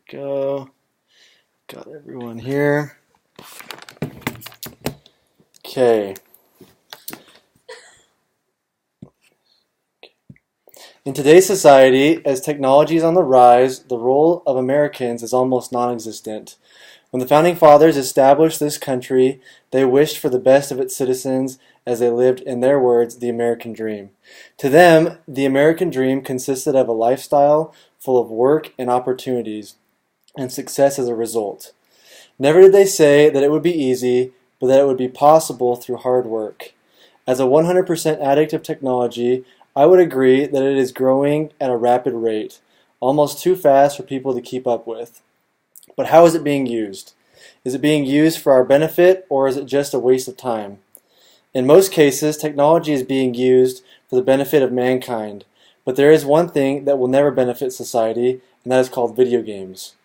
Go. Got everyone here. Okay. In today's society, as technology is on the rise, the role of Americans is almost non-existent. When the Founding Fathers established this country, they wished for the best of its citizens as they lived, in their words, the American dream. To them, the American dream consisted of a lifestyle full of work and opportunities, and success as a result. Never did they say that it would be easy, but that it would be possible through hard work. As a 100% addict of technology, I would agree that it is growing at a rapid rate, almost too fast for people to keep up with. But how is it being used? Is it being used for our benefit, or is it just a waste of time? In most cases, technology is being used for the benefit of mankind, but there is one thing that will never benefit society, and that is called video games.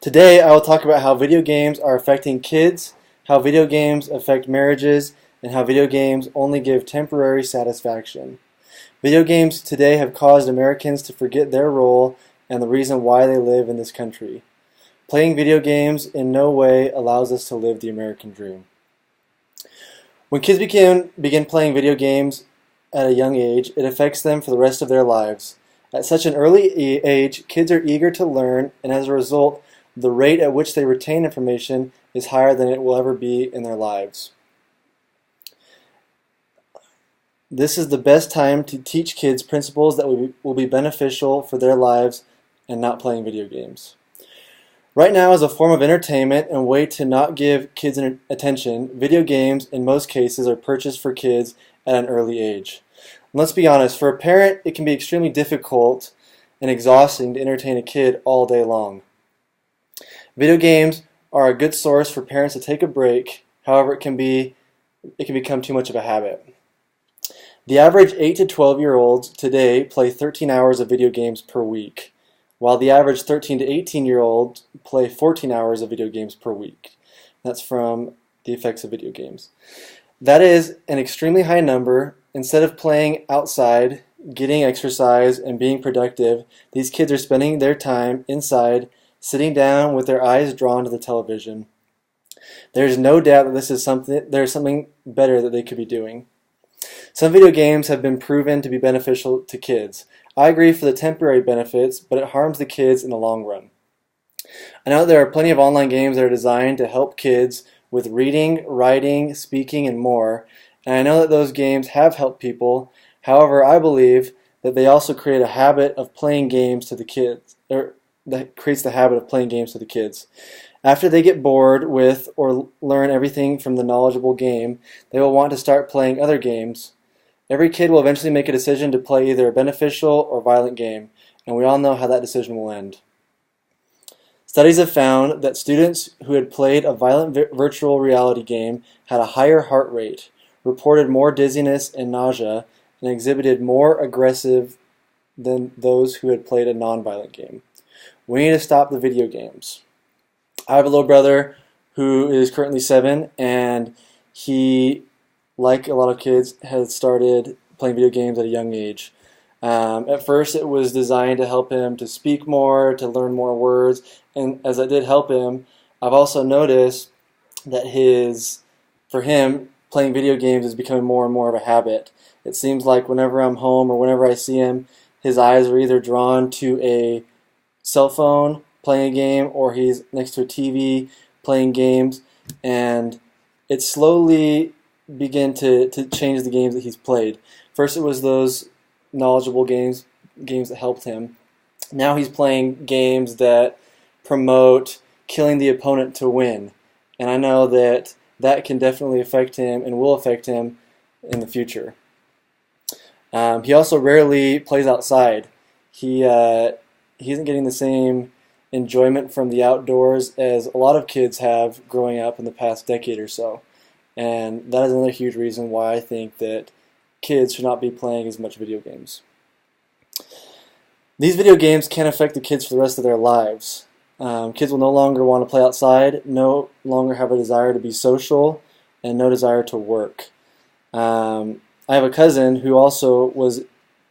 Today, I will talk about how video games are affecting kids, how video games affect marriages, and how video games only give temporary satisfaction. Video games today have caused Americans to forget their role and the reason why they live in this country. Playing video games in no way allows us to live the American dream. When kids begin playing video games at a young age, it affects them for the rest of their lives. At such an early age, kids are eager to learn, and as a result, the rate at which they retain information is higher than it will ever be in their lives. This is the best time to teach kids principles that will be beneficial for their lives and not playing video games. Right now, as a form of entertainment and a way to not give kids attention, video games in most cases are purchased for kids at an early age. Let's be honest, for a parent, it can be extremely difficult and exhausting to entertain a kid all day long. Video games are a good source for parents to take a break. However, it can become too much of a habit. The average 8 to 12-year-olds today play 13 hours of video games per week, while the average 13 to 18-year-olds play 14 hours of video games per week. That's from the effects of video games. That is an extremely high number. Instead of playing outside, getting exercise, and being productive, these kids are spending their time inside, sitting down with their eyes drawn to the television. There's no doubt that there's something better that they could be doing. Some video games have been proven to be beneficial to kids. I agree for the temporary benefits, but it harms the kids in the long run. I know there are plenty of online games that are designed to help kids with reading, writing, speaking, and more, and I know that those games have helped people. However, I believe that they also create a habit of playing games to the kids, or that creates the habit of playing games to the kids. After they get bored with or learn everything from the knowledgeable game, they will want to start playing other games. Every kid will eventually make a decision to play either a beneficial or violent game, and we all know how that decision will end. Studies have found that students who had played a violent virtual reality game had a higher heart rate, reported more dizziness and nausea, and exhibited more aggressive than those who had played a non-violent game. We need to stop the video games. I have a little brother who is currently 7, and he, like a lot of kids, has started playing video games at a young age. At first, it was designed to help him to speak more, to learn more words, and as it did help him, I've also noticed that for him, playing video games is becoming more and more of a habit. It seems like whenever I'm home or whenever I see him, his eyes are either drawn to a cell phone playing a game, or he's next to a TV playing games, and it slowly began to change the games that he's played. First it was those knowledgeable games that helped him. Now he's playing games that promote killing the opponent to win, and I know that can definitely affect him and will affect him in the future. He also rarely plays outside. He isn't getting the same enjoyment from the outdoors as a lot of kids have growing up in the past decade or so. And that is another huge reason why I think that kids should not be playing as much video games. These video games can affect the kids for the rest of their lives. Kids will no longer want to play outside, no longer have a desire to be social, and no desire to work. I have a cousin who also was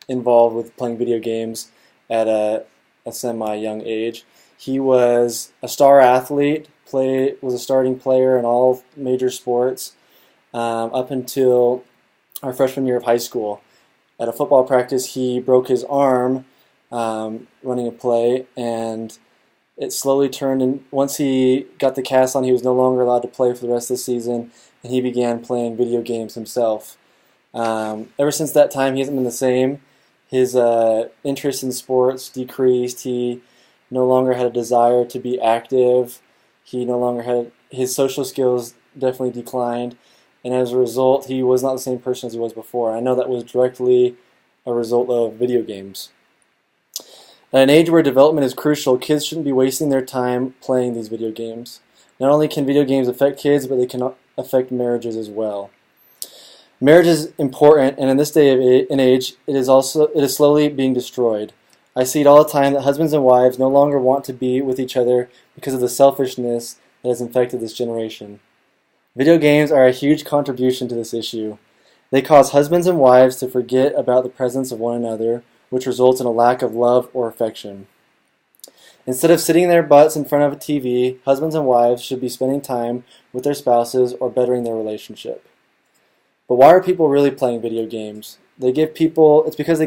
involved with playing video games at a a semi-young age. He was a star athlete, was a starting player in all major sports up until our freshman year of high school. At a football practice, he broke his arm running a play, and it slowly turned, and once he got the cast on, he was no longer allowed to play for the rest of the season, and he began playing video games himself. Ever since that time, he hasn't been the same. His interest in sports decreased. He no longer had a desire to be active. He no longer had, his social skills definitely declined, and as a result, he was not the same person as he was before. I know that was directly a result of video games. At an age where development is crucial, kids shouldn't be wasting their time playing these video games. Not only can video games affect kids, but they can affect marriages as well. Marriage is important, and in this day and age, it is slowly being destroyed. I see it all the time that husbands and wives no longer want to be with each other because of the selfishness that has infected this generation. Video games are a huge contribution to this issue. They cause husbands and wives to forget about the presence of one another, which results in a lack of love or affection. Instead of sitting their butts in front of a TV, husbands and wives should be spending time with their spouses or bettering their relationship. But why are people really playing video games? It's because they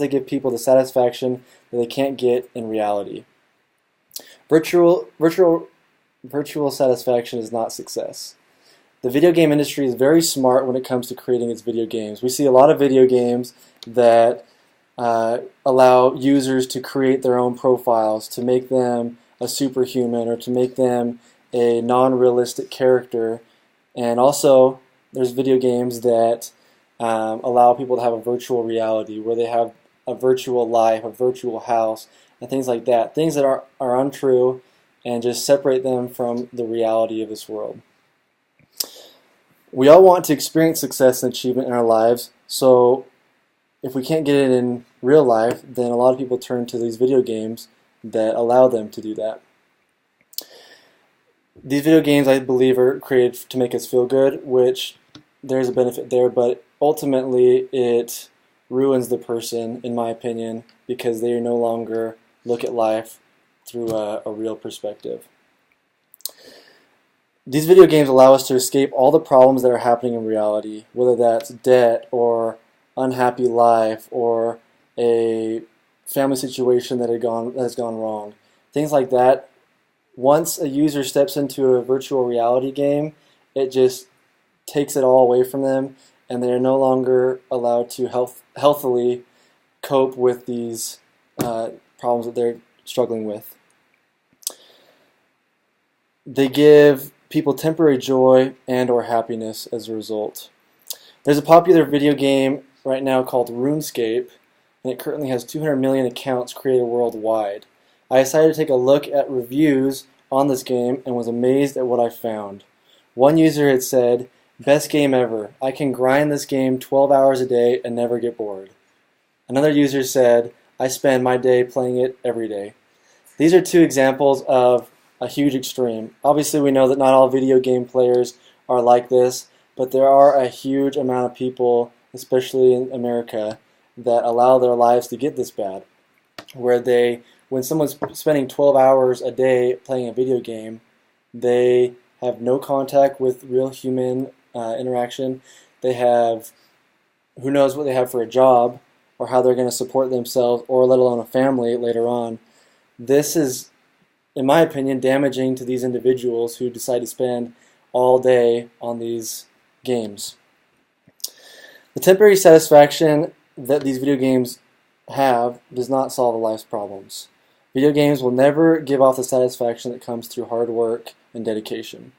give people the satisfaction that they can't get in reality. Virtual satisfaction is not success. The video game industry is very smart when it comes to creating its video games. We see a lot of video games that allow users to create their own profiles, to make them a superhuman or to make them a non-realistic character. And also, there's video games that allow people to have a virtual reality where they have a virtual life, a virtual house, and things like that. Things that are untrue and just separate them from the reality of this world. We all want to experience success and achievement in our lives, so if we can't get it in real life, then a lot of people turn to these video games that allow them to do that. These video games, I believe, are created to make us feel good, which there's a benefit there, but ultimately it ruins the person, in my opinion, because they no longer look at life through a real perspective. These video games allow us to escape all the problems that are happening in reality, whether that's debt or unhappy life or a family situation that has gone wrong. Things like that. Once a user steps into a virtual reality game, it just takes it all away from them, and they are no longer allowed to healthily cope with these problems that they're struggling with. They give people temporary joy and or happiness as a result. There's a popular video game right now called RuneScape, and it currently has 200 million accounts created worldwide. I decided to take a look at reviews on this game and was amazed at what I found. One user had said, "Best game ever. I can grind this game 12 hours a day and never get bored." Another user said, "I spend my day playing it every day." These are two examples of a huge extreme. Obviously, we know that not all video game players are like this, but there are a huge amount of people, especially in America, that allow their lives to get this bad, where when someone's spending 12 hours a day playing a video game, they have no contact with real human interaction. They have, who knows what they have for a job, or how they're going to support themselves, or let alone a family later on. This is, in my opinion, damaging to these individuals who decide to spend all day on these games. The temporary satisfaction that these video games have does not solve life's problems. Video games will never give off the satisfaction that comes through hard work and dedication.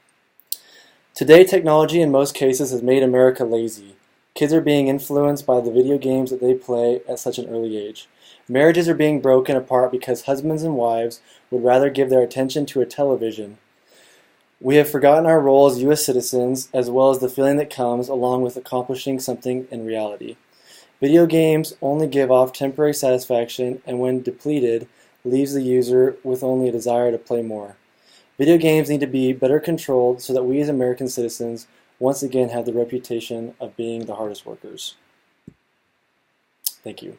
Today, technology in most cases has made America lazy. Kids are being influenced by the video games that they play at such an early age. Marriages are being broken apart because husbands and wives would rather give their attention to a television. We have forgotten our role as U.S. citizens, as well as the feeling that comes along with accomplishing something in reality. Video games only give off temporary satisfaction, and when depleted, leaves the user with only a desire to play more. Video games need to be better controlled so that we as American citizens once again have the reputation of being the hardest workers. Thank you.